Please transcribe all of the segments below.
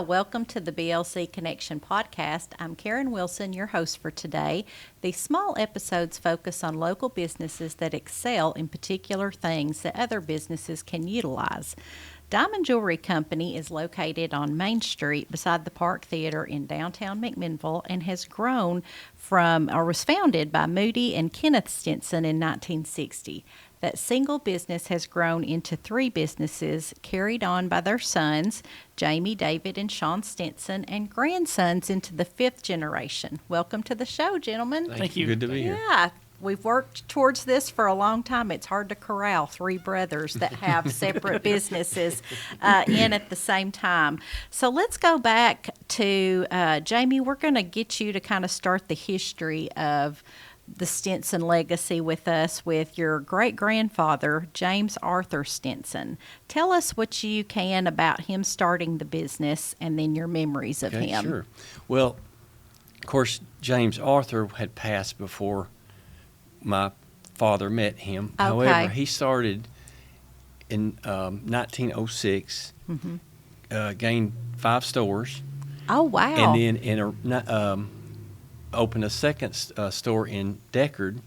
welcome to the BLC Connection podcast. I'm Karen Wilson, your host for today. These small episodes focus on local businesses that excel in particular things that other businesses can utilize. Diamond Jewelry Company is located on Main Street beside the Park Theater in downtown McMinnville and has grown was founded by Moody and Kenneth Stinson in 1960. That single business has grown into 3 businesses carried on by their sons, Jamie, David, and Sean Stinson, and grandsons into the 5th generation. Welcome to the show, gentlemen. Thank you. Good to be here. Yeah. We've worked towards this for a long time. It's hard to corral 3 brothers that have separate businesses in at the same time. So let's go back to Jamie. We're going to get you to kind of start the history of the Stinson legacy with us with your great-grandfather, James Arthur Stinson. Tell us what you can about him starting the business and then your memories of him. Sure. Well, of course, James Arthur had passed before my father met him. Okay. However, he started in 1906, gained 5 stores. Oh, wow. And then opened a second store in Deckard,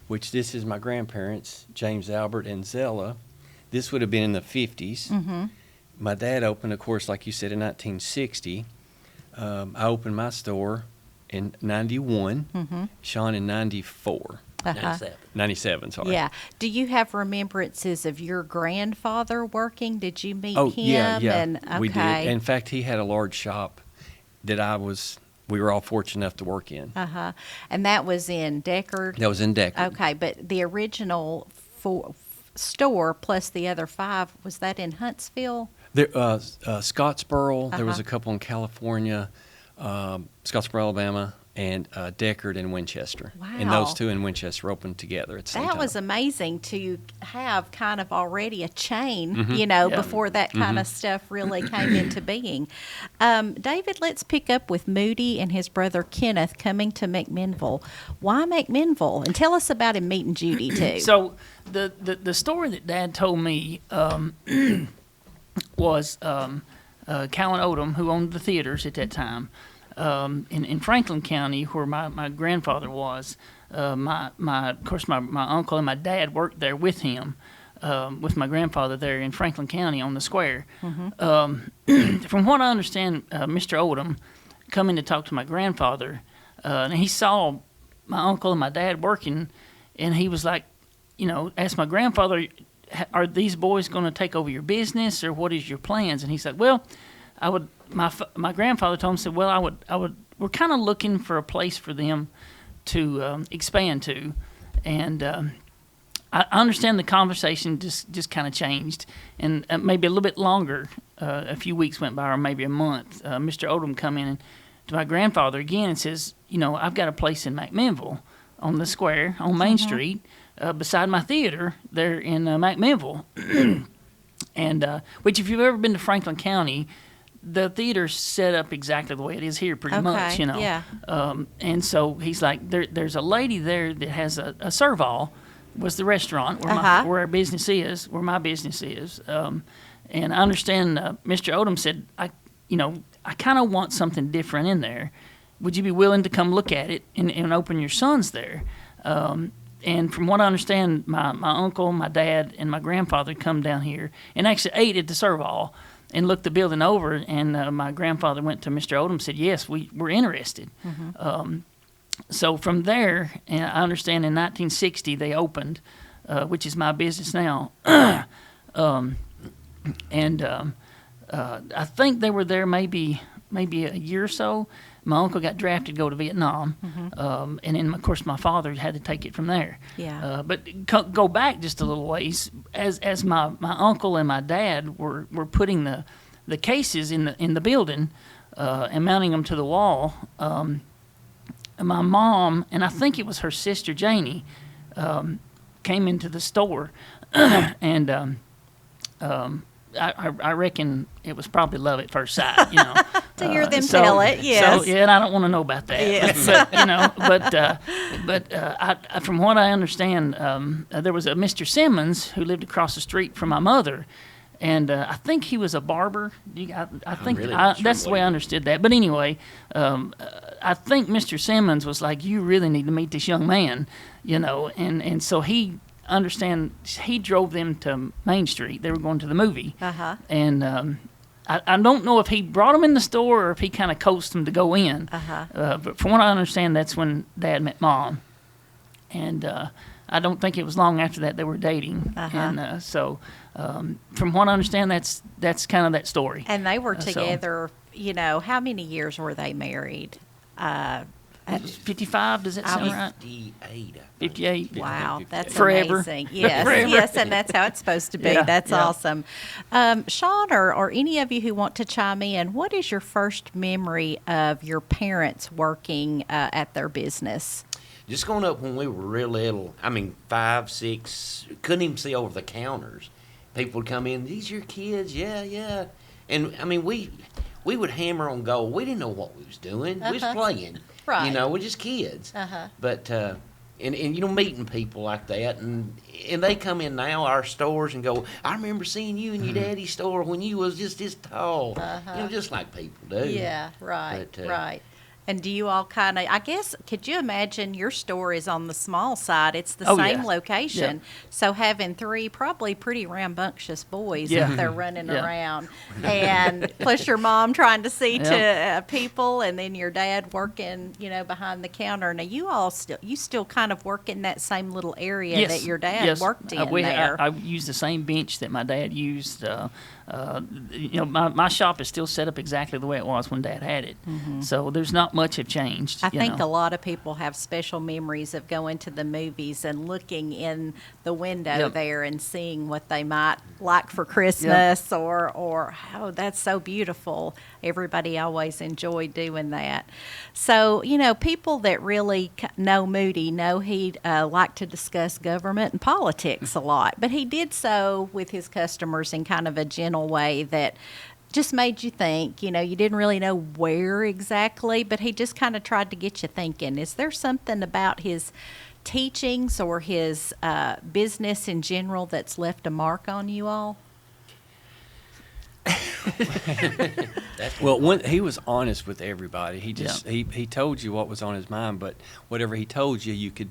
which this is my grandparents, James Albert and Zella. This would have been in the 50s. Mm-hmm. My dad opened, of course, like you said, in 1960. I opened my store in 91, Sean in 94. 97, sorry. Yeah. Do you have remembrances of your grandfather working? Did you meet him? Yeah. And, okay. We did. In fact, he had a large shop that we were all fortunate enough to work in. And that was in Deckard? That was in Deckard. Okay, but the original store plus the other 5, was that in Huntsville? There, Scottsboro, there was a couple in California, Scottsboro, Alabama, and Deckard and Winchester. Wow. And those 2 in Winchester opened together at the same time. That was amazing to have kind of already a chain, before that kind of stuff really came into being. David, let's pick up with Moody and his brother Kenneth coming to McMinnville. Why McMinnville? And tell us about him meeting Judy, too. So the story that Dad told me was Callan Odom, who owned the theaters at that time, in Franklin County, where my grandfather was. My uncle and my dad worked there with him, with my grandfather there in Franklin County on the square. From what I understand, Mr. Odom coming to talk to my grandfather, and he saw my uncle and my dad working, and he was like, asked my grandfather, "Are these boys going to take over your business, or what is your plans?" And he said, "Well, I would." My grandfather told him, said, "Well, I would. We're kind of looking for a place for them to expand to," and I understand the conversation just kind of changed, and maybe a little bit longer. A few weeks went by, or maybe a month. Mr. Odom come in to my grandfather again and says, "I've got a place in McMinnville on the square on Main Street, beside my theater there in McMinnville, and which if you've ever been to Franklin County." The theater's set up exactly the way it is here, pretty much, Yeah. And so he's like, there's a lady there that has a Serval, was the restaurant where our business is, where my business is. And I understand Mr. Odom said, I kind of want something different in there. Would you be willing to come look at it and open your sons there? And from what I understand, my uncle, my dad, and my grandfather come down here and actually ate at the Serval and looked the building over, and my grandfather went to Mr. Odom and said, "Yes, we're interested." So from there, and I understand in 1960 they opened, which is my business now. I think they were there maybe a year or so. My uncle got drafted to go to Vietnam, and then, of course, my father had to take it from there. Yeah. But go back just a little ways, as my uncle and my dad were putting the cases in the building and mounting them to the wall, my mom, and I think it was her sister, Janie, came into the store, and I reckon it was probably love at first sight, To hear them tell it, yes. So, yeah, and I don't want to know about that. Yes. But from what I understand, there was a Mr. Simmons who lived across the street from my mother, And I think he was a barber. I think really not sure that's the what way he I did. understood that. But anyway, I think Mr. Simmons was like, you really need to meet this young man, and so he drove them to Main Street. They were going to the movie. And I don't know if he brought them in the store or if he kind of coaxed them to go in. But from what I understand, that's when Dad met Mom. And I don't think it was long after that they were dating. And so from what I understand, that's kind of that story. And they were together, how many years were they married? 55, does that sound right? 58. 58. Wow, that's Forever. amazing. Yes, Forever. yes, and that's how it's supposed to be. Yeah, That's yeah. awesome. Sean, or any of you who want to chime in, what is your first memory of your parents working at their business? Just going up when we were real little, 5, 6, couldn't even see over the counters. People would come in, these your kids? Yeah, yeah. And, we would hammer on gold. We didn't know what we was doing. We was playing. Right. We're just kids. But, and meeting people like that, and they come in now, our stores, and go, I remember seeing you in your daddy's store when you was just this tall. Just like people do. Yeah, right, But, right. And do you all kind of, I guess, could you imagine your store is on the small side? It's the Oh, same yeah. location. Yeah. So having 3 probably pretty rambunctious boys Yeah. if they're running Yeah. around. And plus your mom trying to see to Yeah. people, and then your dad working, behind the counter. Now you still kind of work in that same little area that your dad worked in there. I used the same bench that my dad used. My shop is still set up exactly the way it was when Dad had it. So there's not much have changed. I think a lot of people have special memories of going to the movies and looking in the window Yep. there and seeing what they might like for Christmas or oh, that's so beautiful. Everybody always enjoyed doing that. So, people that really know Moody know he liked to discuss government and politics a lot, but he did so with his customers in kind of a gentle way that just made you think. You didn't really know where exactly, but he just kind of tried to get you thinking. Is there something about his teachings or his business in general that's left a mark on you all? Well, he was honest with everybody. He just he told you what was on his mind, but whatever he told you, you could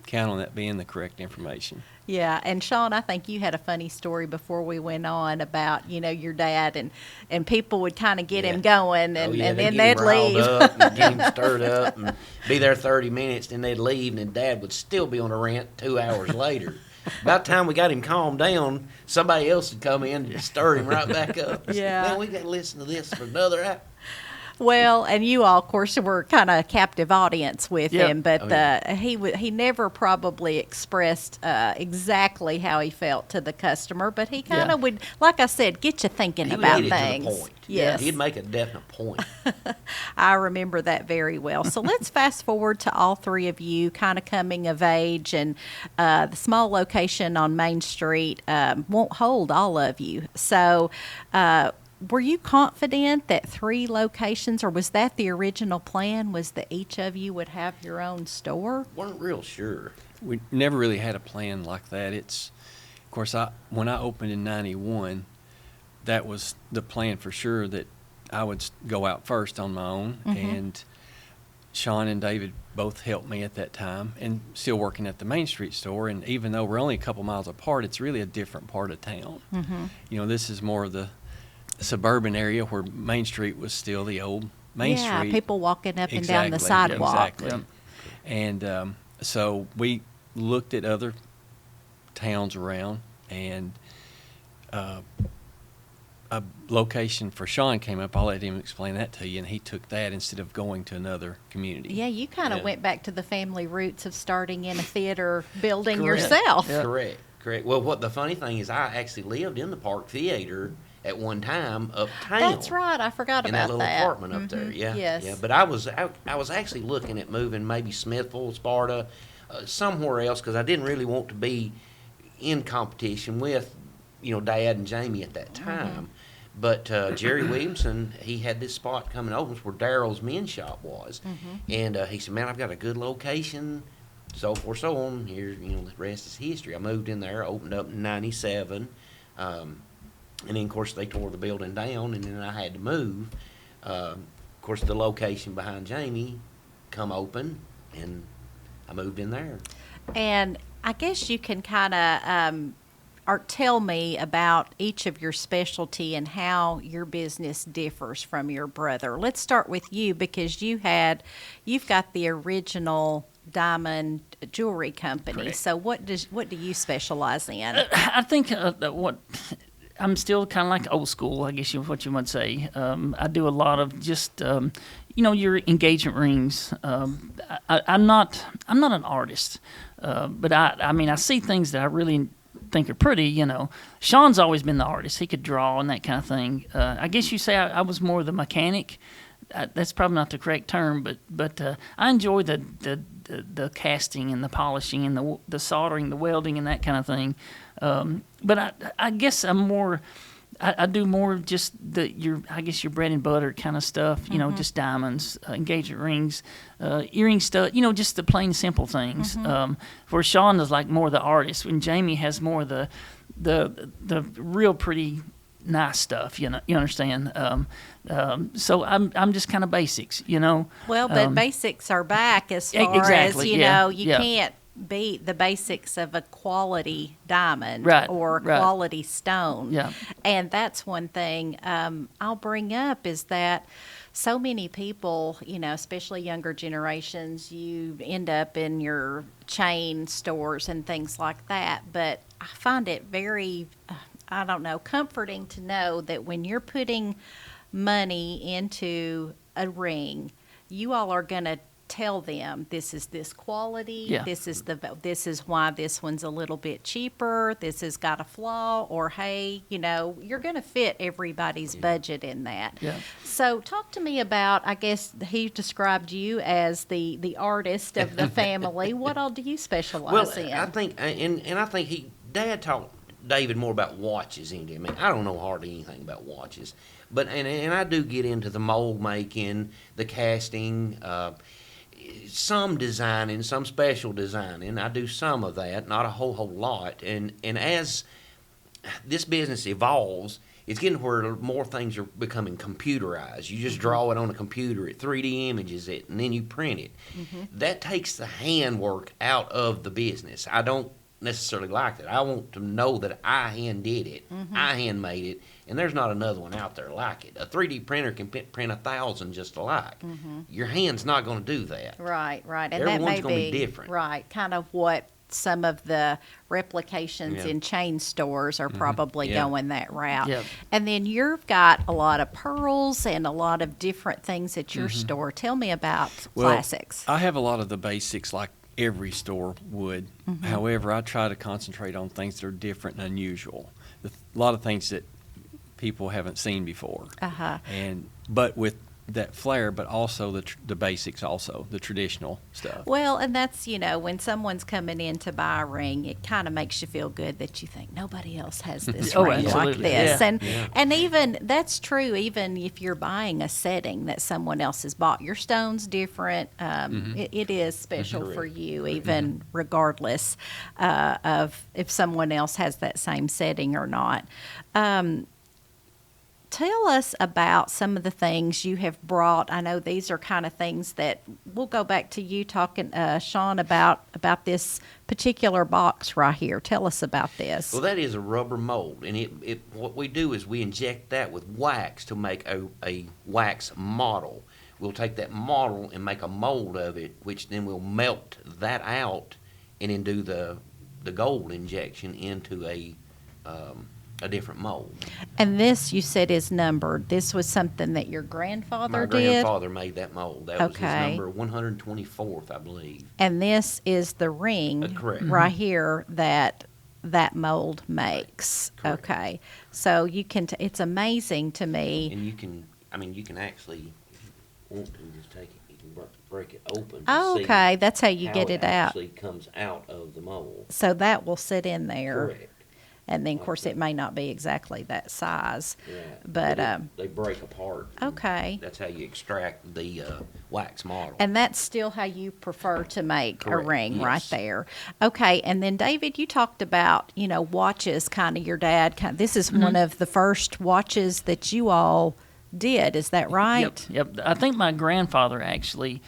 count on that being the correct information. Yeah, and Sean, I think you had a funny story before we went on about, your dad and people would kind of get him going and then they'd leave. Up and get him stirred up and be there 30 minutes, then they'd leave, and then Dad would still be on a rant 2 hours later. About the time we got him calmed down, somebody else would come in and stir him right back up. Yeah. Man, we got to listen to this for another hour. Well, and you all, of course, were kind of a captive audience with Yep. him, but he never probably expressed exactly how he felt to the customer, but he kind of would, like I said, get you thinking He would about hit it things. to the point. Yes. He'd make a definite point. I remember that very well. So let's fast forward to all 3 of you kind of coming of age, and the small location on Main Street won't hold all of you. So were you confident that 3 locations, or was that the original plan, was that each of you would have your own store? Weren't real sure. We never really had a plan like that. Of course, when I opened in '91, that was the plan for sure, that I would go out first on my own, and Sean and David both helped me at that time, and still working at the Main Street store. And even though we're only a couple miles apart, it's really a different part of town. This is more of the suburban area where Main Street was still the old Main Street. Yeah, people walking up and down the sidewalk. Exactly. Yep. And so we looked at other towns around, and a location for Sean came up. I'll let him explain that to you, and he took that instead of going to another community. Yeah, you kind of went back to the family roots of starting in a theater building Correct. yourself. Yeah. Correct. Well, what the funny thing is, I actually lived in the Park Theater at one time uptown. That's right. I forgot in about that little apartment up there. Yeah. Yes. Yeah. But I was actually looking at moving maybe Smithville, Sparta, somewhere else, because I didn't really want to be in competition with, Dad and Jamie at that time. But Jerry Williamson, he had this spot coming open where Daryl's men's shop was, and he said, "Man, I've got a good location." So forth, so on. Here, the rest is history. I moved in there, opened up in '97. And then, of course, they tore the building down, and then I had to move. Of course, the location behind Jamie come open, and I moved in there. And I guess you can kind of or tell me about each of your specialty and how your business differs from your brother. Let's start with you because you've got the original diamond jewelry company. Correct. So what do you specialize in? I think what I'm still kind of like old school, I guess what you would say. I do a lot of just your engagement rings. I'm not an artist, but I see things that I really think are pretty. Sean's always been the artist. He could draw and that kind of thing. I guess you say I was more the mechanic. That's probably not the correct term, but I enjoy the casting and the polishing and the soldering, the welding, and that kind of thing. But I guess I'm more. I do more just your bread and butter kind of stuff. Just diamonds, engagement rings, earring stuff. Just the plain simple things. Where Sean is like more the artist, and Jamie has more the real pretty nice stuff. You understand? So I'm just kind of basics. Well, but basics are back as far exactly, as you yeah. can't beat the basics of a quality diamond Right, or a right. quality stone. Yeah. And that's one thing I'll bring up is that so many people, especially younger generations, you end up in your chain stores and things like that. But I find it very, comforting to know that when you're putting money into a ring, you all are going to tell them this is this quality, Yeah. this is why this one's a little bit cheaper, this has got a flaw, or hey, you're going to fit everybody's budget in that. Yeah. So talk to me about, I guess he described you as the artist of the family. What all do you specialize in? I think, and I think Dad taught David more about watches than he did. I don't know hardly anything about watches, but and I do get into the mold making, the casting, some designing, some special designing. I do some of that, not a whole lot. And as this business evolves, it's getting where more things are becoming computerized. You just draw it on a computer, it 3D images it, and then you print it. That takes the handwork out of the business. I don't necessarily like that. I want to know that I hand did it, I hand made it, and there's not another one out there like it. A 3D printer can print 1,000 just alike. Your hand's not going to do that. Right, and Everyone's that may gonna be different. Right, kind of what some of the replications in chain stores are probably going that route. Yep. And then you've got a lot of pearls and a lot of different things at your store. Tell me about classics. I have a lot of the basics like every store would. However, I try to concentrate on things that are different and unusual. A lot of things that people haven't seen before. But with that flair, but also the basics, also the traditional stuff. Well, and that's, when someone's coming in to buy a ring, it kind of makes you feel good that you think nobody else has this Oh, ring like absolutely. this. Yeah. And even that's true, even if you're buying a setting that someone else has bought. Your stone's different. It is special for you, even regardless of if someone else has that same setting or not. Tell us about some of the things you have brought. I know these are kind of things that we'll go back to you talking, Sean, about this particular box right here. Tell us about this. Well, that is a rubber mold, and what we do is we inject that with wax to make a wax model. We'll take that model and make a mold of it, which then we'll melt that out and then do the gold injection into a different mold. And this, you said, is numbered. This was something that your grandfather My did? grandfather made that mold. That was his Okay. number 124th, I believe. And this is the ring Correct. right here that mold makes. Correct. Okay. So you can, it's amazing to me. And you can actually, if you want to, just take it, you can break it open. to Oh, see okay. That's how you how get it out. actually comes out of the mold. So that will sit in there. Correct. And then, of course, it may not be exactly that size. Yeah. But, they break apart. okay. That's how you extract the wax model. And that's still how you prefer to make a Correct, ring, right yes. there. Okay, and then David, you talked about, watches, kind of your dad. This is one of the first watches that you all did. Is that right? Yep. I think my grandfather actually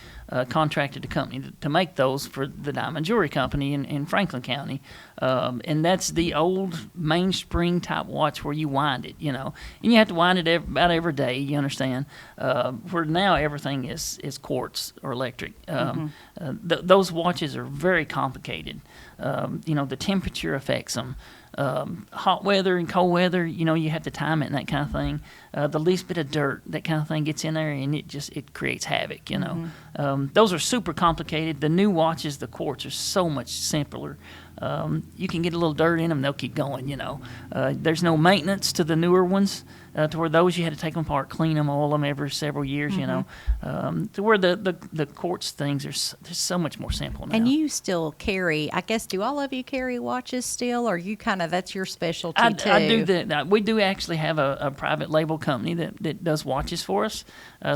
contracted a company to make those for the Diamond Jewelry Company in Franklin County. And that's the old mainspring type watch where you wind it, and you have to wind it about every day, you understand, where now everything is quartz or electric. Those watches are very complicated. The temperature affects them. Hot weather and cold weather, you have to time it and that kind of thing. The least bit of dirt, that kind of thing gets in there, and it creates havoc, Those are super complicated. The new watches, the quartz, are so much simpler. You can get a little dirt in them, they'll keep going, There's no maintenance to the newer ones, to where those you had to take them apart, clean them, oil them every several years, to where the quartz things are so much more simple now. And you still carry, I guess, do all of you carry watches still, or you that's your specialty too? I do that. We do actually have a private label company that does watches for us.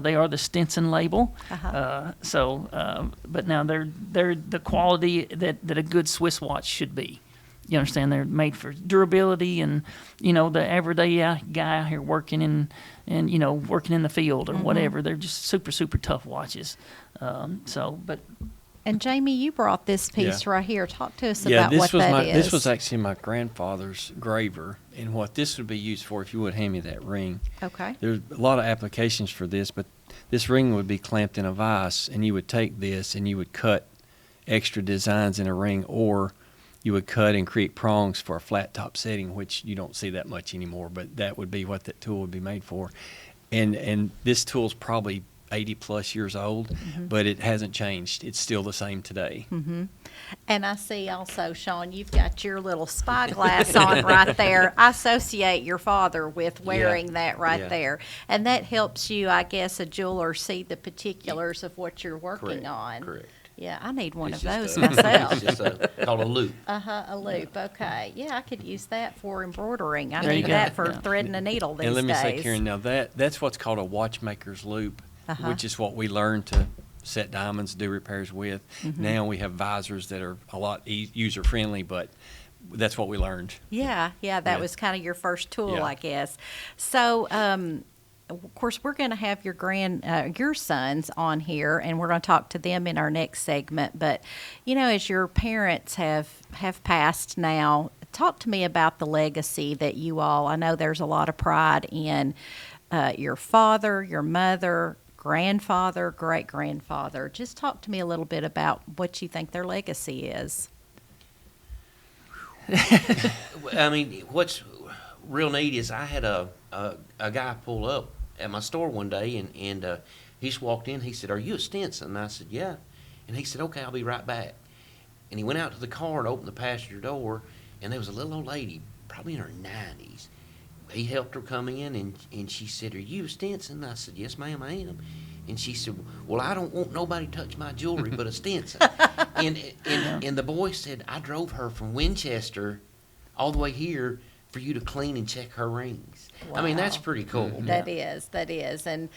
They are the Stinson label. But now they're the quality that a good Swiss watch should be. You understand? They're made for durability, and the everyday guy out here working in the field or whatever. They're just super, super tough watches. And Jamie, you brought this piece right here. Talk to us about this what was that is. This was actually my grandfather's graver, and what this would be used for, if you would hand me that ring. Okay. There's a lot of applications for this, but this ring would be clamped in a vise, and you would take this and you would cut extra designs in a ring, or you would cut and create prongs for a flat top setting, which you don't see that much anymore, but that would be what that tool would be made for. And this tool's probably 80 plus years old, but it hasn't changed. It's still the same today. And I see also, Sean, you've got your little spyglass on right there. I associate your father with wearing that right there. And that helps you, I guess, a jeweler see the particulars of what you're working on. Correct. Yeah, I need one It's of just those myself. It's just called a loop. A loop. Okay. Yeah, I could use that for embroidering. I There you need go. that for Yeah. threading a needle these And let me days. say, Karen, now that's what's called a watchmaker's loop, which is what we learned to set diamonds, do repairs with. Now we have visors that are a lot user friendly, but that's what we learned. Yeah, that was kind of your first tool, Yeah. I guess. So, of course, we're going to have your sons on here, and we're going to talk to them in our next segment. But, as your parents have passed now, talk to me about the legacy that you all, I know there's a lot of pride in your father, your mother, grandfather, great-grandfather. Just talk to me a little bit about what you think their legacy is. I mean, what's real neat is I had a guy pull up at my store one day, and he just walked in. He said, "Are you a Stinson?" And I said, "Yeah." And he said, "Okay, I'll be right back." And he went out to the car and opened the passenger door, and there was a little old lady, probably in her 90s. He helped her come in, and she said, "Are you a Stinson?" And I said, "Yes, ma'am, I am." And she said, "Well, I don't want nobody to touch my jewelry but a Stinson." and the boy said, "I drove her from Winchester all the way here for you to clean and check her rings." I mean, that's pretty cool. That is. And,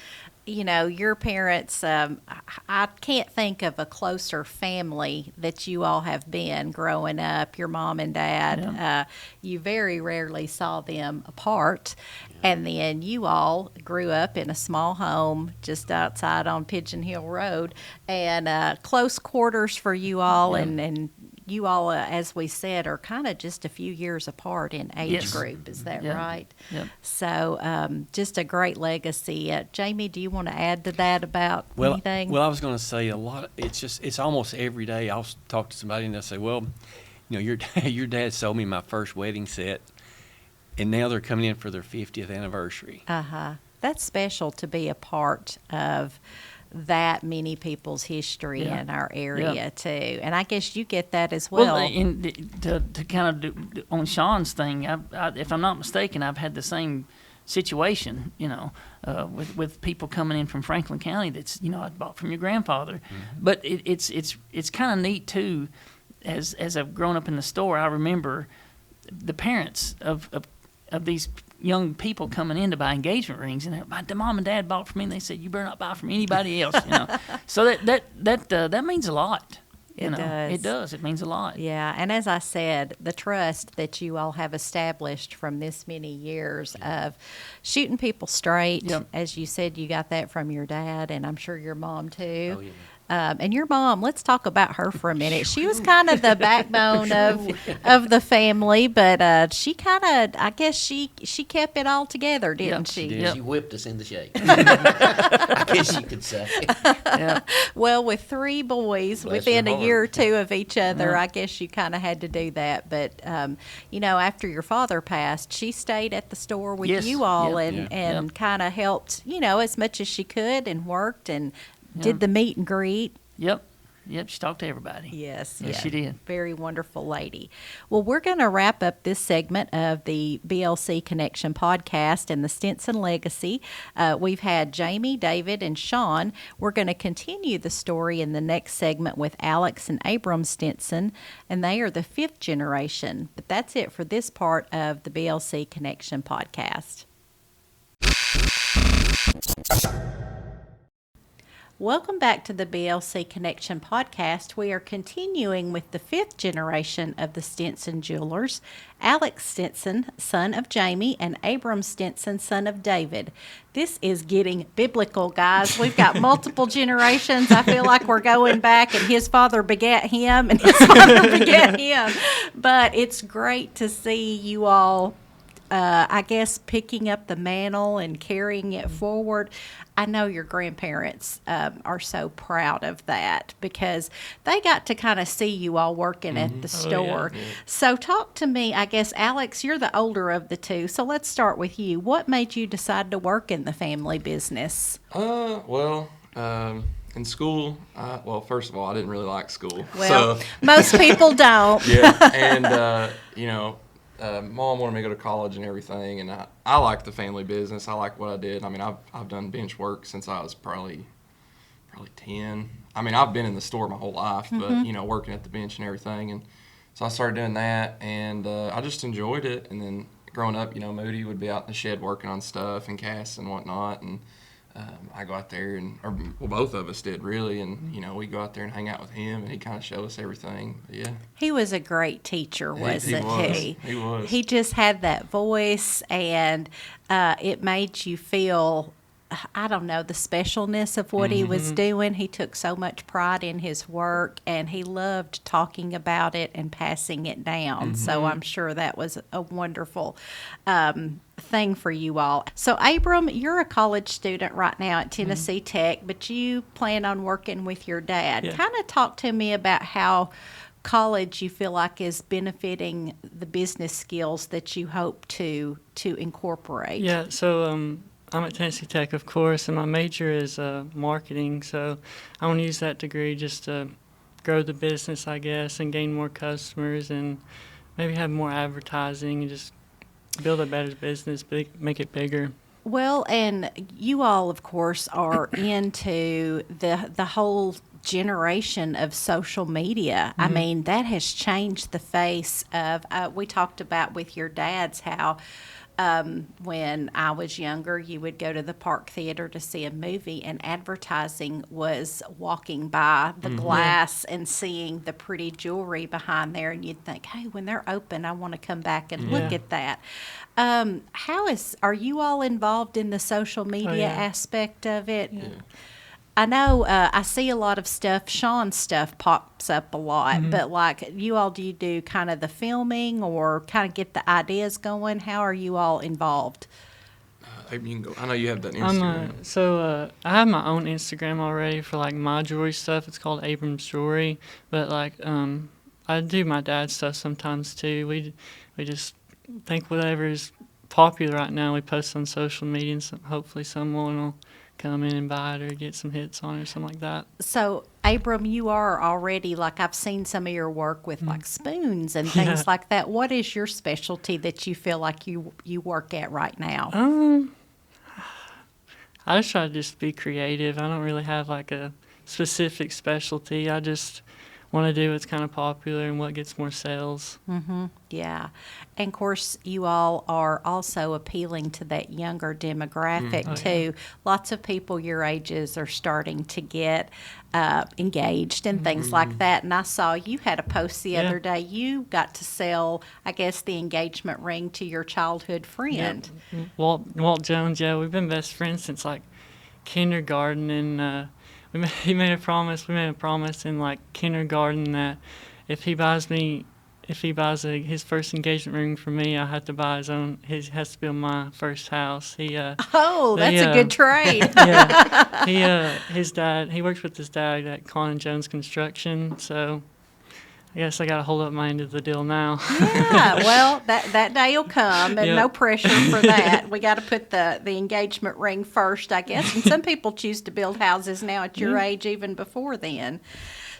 your parents, I can't think of a closer family that you all have been growing up, your mom and dad. Yeah. You very rarely saw them apart. Yeah. And then you all grew up in a small home just outside on Pigeon Hill Road, and close quarters for you all. Yeah. And you all, as we said, are kind of just a few years apart in age Yes. group. Is that Yeah. right? Yep. So just a great legacy. Jamie, do you want to add to that about anything? Well, I was going to say it's almost every day I'll talk to somebody and they'll say, "Well, your dad sold me my first wedding set, and now they're coming in for their 50th anniversary." That's special to be a part of that many people's history in our area too, and I guess you get that as well. To kind of do on Sean's thing, if I'm not mistaken, I've had the same situation, with people coming in from Franklin County that's I bought from your grandfather, but it's kind of neat too. As I've grown up in the store, I remember the parents of these young people coming in to buy engagement rings, and the mom and dad bought from me, and they said, "You better not buy from anybody else." So that means a lot. It does. It does. It means a lot. Yeah, and as I said, the trust that you all have established from this many years of shooting people straight, Yep. as you said, you got that from your dad, and I'm sure your mom too. Oh, yeah. And your mom, let's talk about her for a minute. She was kind of the backbone of the family, but she kind of, I guess she kept it all together, didn't she? she did. Yep. She whipped us into shape. I guess you could say. Yeah. Well, with 3 boys Bless within her a heart. year or 2 of each other, Yeah. I guess you kind of had to do that. But, after your father passed, she stayed at the store with Yes. you all Yep. and, Yeah. and kind of helped, as much as she could and worked and Yeah. did the meet and greet. Yep. She talked to everybody. Yes, Yes, she did. Very wonderful lady. Well, we're going to wrap up this segment of the BLC Connection podcast and the Stinson legacy. We've had Jamie, David, and Sean. We're going to continue the story in the next segment with Alex and Abram Stinson, and they are the 5th generation. But that's it for this part of the BLC Connection podcast. Welcome back to the BLC Connection podcast. We are continuing with the 5th generation of the Stinson jewelers, Alex Stinson, son of Jamie, and Abram Stinson, son of David. This is getting biblical, guys. We've got multiple generations. I feel like we're going back, and his father begat him, and his father begat him. But it's great to see you all I guess picking up the mantle and carrying it forward. I know your grandparents are so proud of that because they got to kind of see you all working at the store. Yeah. So talk to me, I guess, Alex, you're the older of the 2. So let's start with you. What made you decide to work in the family business? In school, first of all, I didn't really like school. Well, So, most people don't. yeah, and, Mom wanted me to go to college and everything, and I like the family business. I like what I did. I mean, I've done bench work since I was probably 10. I mean, I've been in the store my whole life, but, working at the bench and everything. And so I started doing that, and I just enjoyed it. And then growing up, Moody would be out in the shed working on stuff and casts and whatnot, and I go out there, both of us did, really, and, we go out there and hang out with him, and he kind of showed us everything. But, yeah. He was a great teacher, wasn't he? He was. He just had that voice, and it made you feel, I don't know, the specialness of what he was doing. He took so much pride in his work, and he loved talking about it and passing it down. So I'm sure that was a wonderful thing for you all. So Abram, you're a college student right now at Tennessee Tech, but you plan on working with your dad. Yeah. Kind of talk to me about how college you feel like is benefiting the business skills that you hope to incorporate. Yeah, so I'm at Tennessee Tech, of course, and my major is marketing, so I want to use that degree just to grow the business, I guess, and gain more customers and maybe have more advertising and just build a better business, make it bigger. Well, and you all, of course, are into the whole generation of social media. I mean, that has changed the face of, we talked about with your dads how when I was younger, you would go to the Park Theater to see a movie, and advertising was walking by the glass and seeing the pretty jewelry behind there, and you'd think, hey, when they're open, I want to come back and look at that. Are you all involved in the social media yeah. aspect of it? Yeah. I know I see a lot of stuff. Sean's stuff pops up a lot, but like you all, do you do kind of the filming or kind of get the ideas going? How are you all involved? Maybe you can go. I know you have that Instagram. I have my own Instagram already for like my jewelry stuff. It's called Abram's Jewelry, but like I do my dad's stuff sometimes too. We just think whatever is popular right now we post on social media, and hopefully someone will come in and buy it or get some hits on it or something like that. So, Abram, you are already, like, I've seen some of your work with, like, spoons and things like that. What is your specialty that you feel like you work at right now? I just try to just be creative. I don't really have, like, a specific specialty. I just want to do what's kind of popular and what gets more sales. Yeah. And of course, you all are also appealing to that younger demographic, too. Lots of people your ages are starting to get engaged and things like that. And I saw you had a post the other day. You got to sell, I guess, the engagement ring to your childhood friend. Walt Jones, yeah, we've been best friends since like kindergarten, and we made a promise in like kindergarten that if he buys his first engagement ring for me, I have to buy he has to build my first house. That's a good trade. He works with his dad at Con & Jones Construction, so I guess I got to hold up my end of the deal now. Yeah, well, that day will come, and Yep. no pressure for that. We got to put the engagement ring first, I guess. And some people choose to build houses now at your age even before then.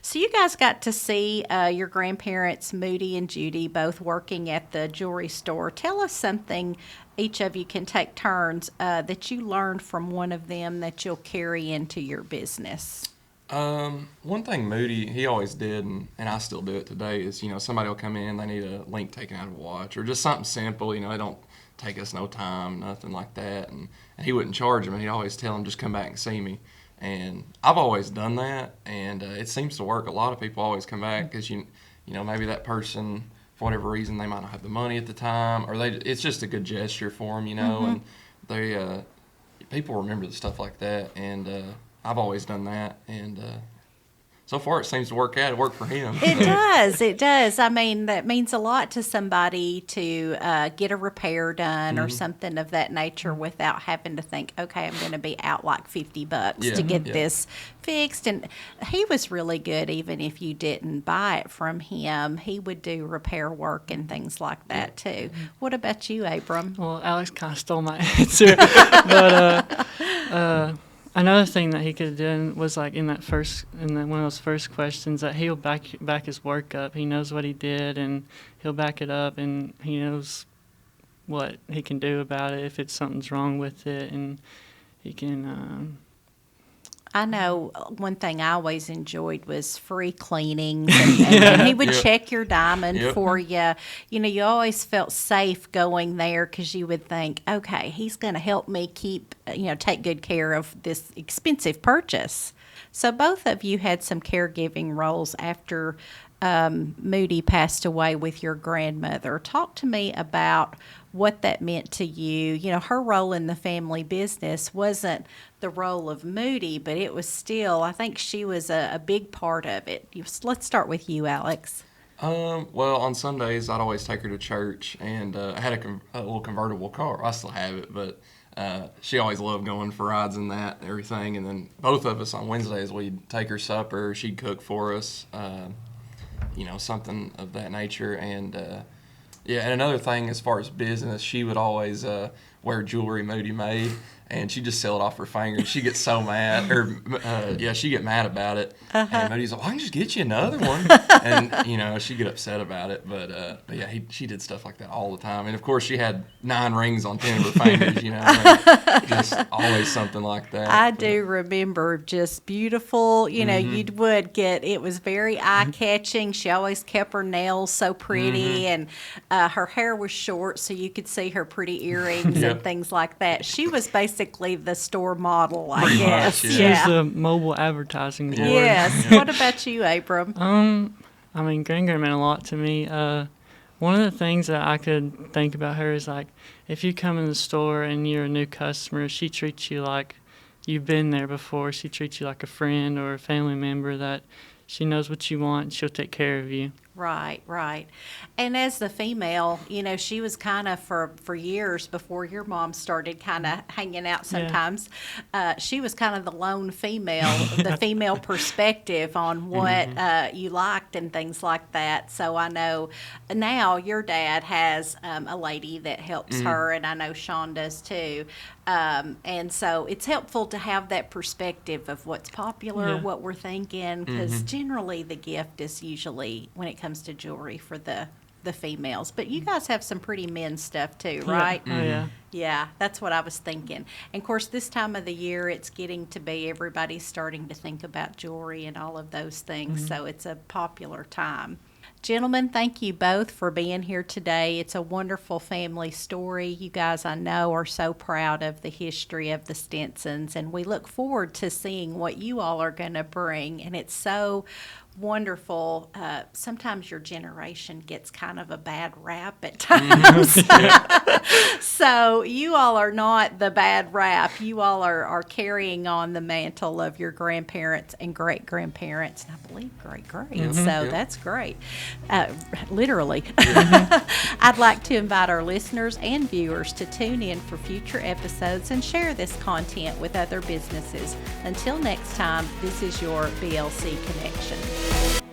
So you guys got to see your grandparents, Moody and Judy, both working at the jewelry store. Tell us something, each of you can take turns, that you learned from one of them that you'll carry into your business. One thing Moody, he always did, and I still do it today, is, somebody will come in, they need a link taken out of a watch, or just something simple, it don't take us no time, nothing like that, and he wouldn't charge them, and he'd always tell them, just come back and see me. And I've always done that, and it seems to work. A lot of people always come back because, maybe that person, for whatever reason, they might not have the money at the time, or it's just a good gesture for them, and they people remember the stuff like that, and I've always done that, and so far it seems to work out. It worked for him. It does. I mean, that means a lot to somebody to get a repair done or something of that nature without having to think, okay, I'm going to be out like $50 to get this fixed. And he was really good, even if you didn't buy it from him. He would do repair work and things like that too. What about you, Abram? Well, Alex kind of stole my answer, but another thing that he could have done was like one of those first questions, that he'll back his work up. He knows what he did, and he'll back it up, and he knows what he can do about it if something's wrong with it, and he can. I know one thing I always enjoyed was free cleanings, and he would check your diamond for you. You always felt safe going there because you would think, okay, he's going to help me take good care of this expensive purchase. So both of you had some caregiving roles after Moody passed away with your grandmother. Talk to me about what that meant to you. Her role in the family business wasn't the role of Moody, but it was still, I think she was a big part of it. Let's start with you, Alex. Well, on Sundays, I'd always take her to church, and I had a little convertible car. I still have it, but she always loved going for rides and that and everything. And then both of us on Wednesdays, we'd take her supper. She'd cook for us, something of that nature. And and another thing as far as business, she would always wear jewelry Moody made, and she'd just sell it off her fingers. She'd get so mad, she'd get mad about it. And Moody's like, well, I can just get you another one. And, she'd get upset about it. But she did stuff like that all the time. And, of course, she had 9 rings on 10 of her fingers, just always something like that. I do remember just beautiful, you would get, it was very eye-catching. She always kept her nails so pretty, and her hair was short so you could see her pretty earrings and things like that. She was basically the store model, I Pretty guess. much, She was the mobile advertising board. Yes. What about you, Abram? Grandma meant a lot to me. One of the things that I could think about her is like, if you come in the store and you're a new customer, she treats you like you've been there before. She treats you like a friend or a family member, that she knows what you want and she'll take care of you. Right. And as the female, she was kind of for years before your mom started kind of hanging out sometimes. She was kind of the lone female, the female perspective on what you liked and things like that. So I know now your dad has a lady that helps her, and I know Sean does too. And so it's helpful to have that perspective of what's popular, what we're thinking, because generally the gift is usually, when it comes to jewelry, for the the females, but you guys have some pretty men stuff too, Yeah. right? Oh yeah. Yeah, that's what I was thinking. And of course, this time of the year, it's getting to be everybody's starting to think about jewelry and all of those things. So it's a popular time. Gentlemen, thank you both for being here today. It's a wonderful family story. You guys, I know, are so proud of the history of the Stinsons, and we look forward to seeing what you all are going to bring. And it's so wonderful. Sometimes your generation gets kind of a bad rap at times. So you all are not the bad rap. You all are carrying on the mantle of your grandparents and great-grandparents, and I believe great-greats. So that's great. Literally. I'd like to invite our listeners and viewers to tune in for future episodes and share this content with other businesses. Until next time, this is your BLC Connection.